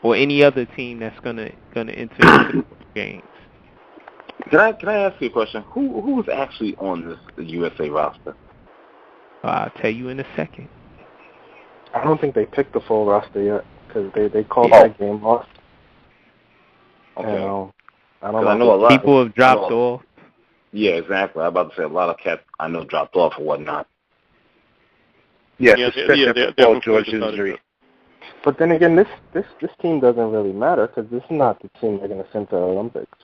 or any other team that's gonna enter into the games. Can I ask you a question? Who's actually on this USA roster? I'll tell you in a second. I don't think they picked the full roster yet because they called Oh. that game off. Okay. I don't know. A lot people have dropped off. Yeah, exactly. I'm about to say a lot of cats I know dropped off or whatnot. Yes, especially after Paul George's injury. But then again, this team doesn't really matter because this is not the team they're going to send to the Olympics.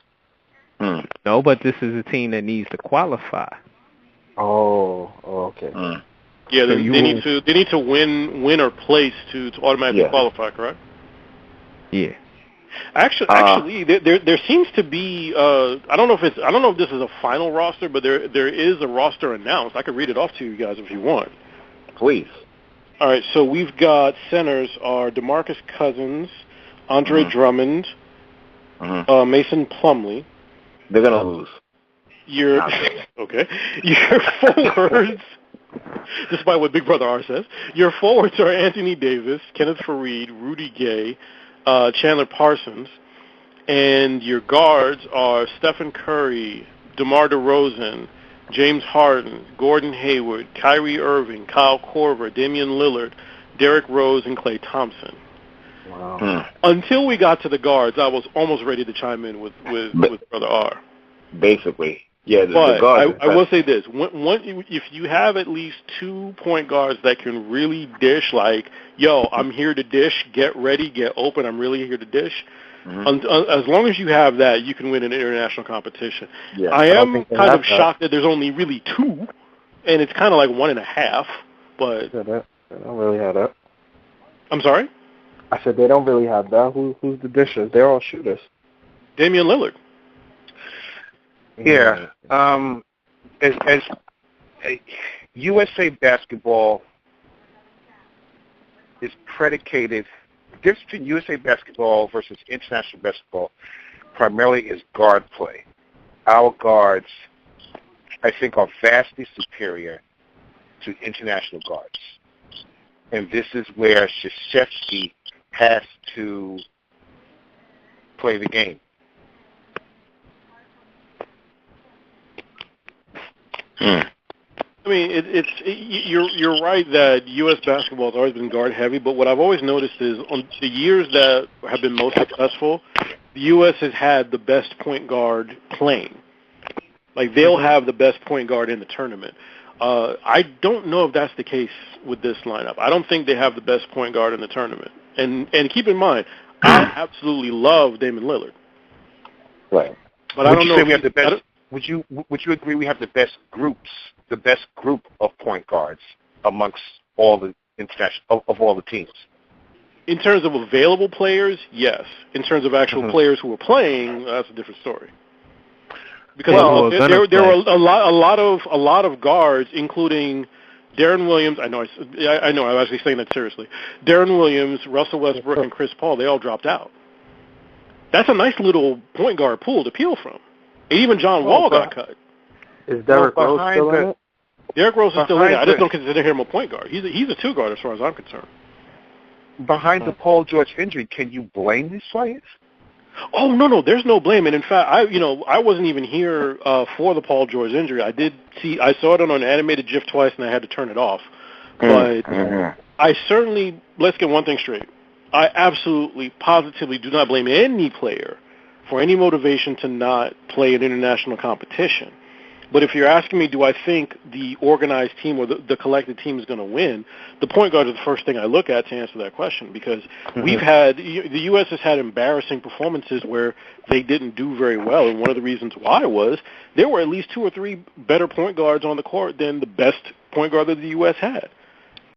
No, but this is a team that needs to qualify. Oh, okay. Yeah, they need to win or place to automatically qualify, correct? Yeah. Actually, there seems to be I don't know if this is a final roster, but there is a roster announced. I could read it off to you guys if you want. Please. All right, so we've got centers are DeMarcus Cousins, Andre Drummond, Mason Plumlee. They're gonna lose. Okay. Your forwards, despite what Big Brother R says, your forwards are Anthony Davis, Kenneth Faried, Rudy Gay, Chandler Parsons, and your guards are Stephen Curry, DeMar DeRozan, James Harden, Gordon Hayward, Kyrie Irving, Kyle Korver, Damian Lillard, Derrick Rose, and Klay Thompson. Wow. Until we got to the guards, I was almost ready to chime in with Brother R. Basically. Yeah, the guards. I will say this. If you have at least 2 point guards that can really dish, like, yo, I'm here to dish, get ready, get open, I'm really here to dish, as long as you have that, you can win an international competition. Yeah, I am kind of shocked that there's only really 2, and it's kind of like 1.5, but... Yeah, they don't really have that. I'm sorry? I said they don't really have that. Who's the dishers? They're all shooters. Damian Lillard. Yeah. As USA basketball is predicated, the difference between USA basketball versus international basketball primarily is guard play. Our guards, I think, are vastly superior to international guards. And this is where Krzyzewski has to play the game. I mean, you're right that U.S. basketball has always been guard heavy, but what I've always noticed is on the years that have been most successful, the U.S. has had the best point guard playing. Like, they'll have the best point guard in the tournament. I don't know if that's the case with this lineup. I don't think they have the best point guard in the tournament. And keep in mind, I absolutely love Damian Lillard. Right. But I don't know if we have the best. Would you agree we have the best groups, the best group of point guards amongst all the international of all the teams? In terms of available players, yes. In terms of actual players who are playing, that's a different story. Because there were a lot of guards, including Darren Williams. I know. I'm actually saying that seriously. Darren Williams, Russell Westbrook, and Chris Paul. They all dropped out. That's a nice little point guard pool to peel from. And even John Wall got cut. Is Derrick Rose still in it? Derrick Rose is still in it. I just don't consider him a point guard. He's a 2 guard as far as I'm concerned. Behind the Paul George injury, can you blame these players? Oh, no, there's no blame. And in fact, I wasn't even here for the Paul George injury. I saw it on an animated GIF twice, and I had to turn it off. But I certainly, let's get one thing straight. I absolutely, positively do not blame any player for any motivation to not play an international competition. But if you're asking me, do I think the organized team or the collected team is going to win, the point guard is the first thing I look at to answer that question, because the U.S. has had embarrassing performances where they didn't do very well, and one of the reasons why was there were at least 2 or 3 better point guards on the court than the best point guard that the U.S. had.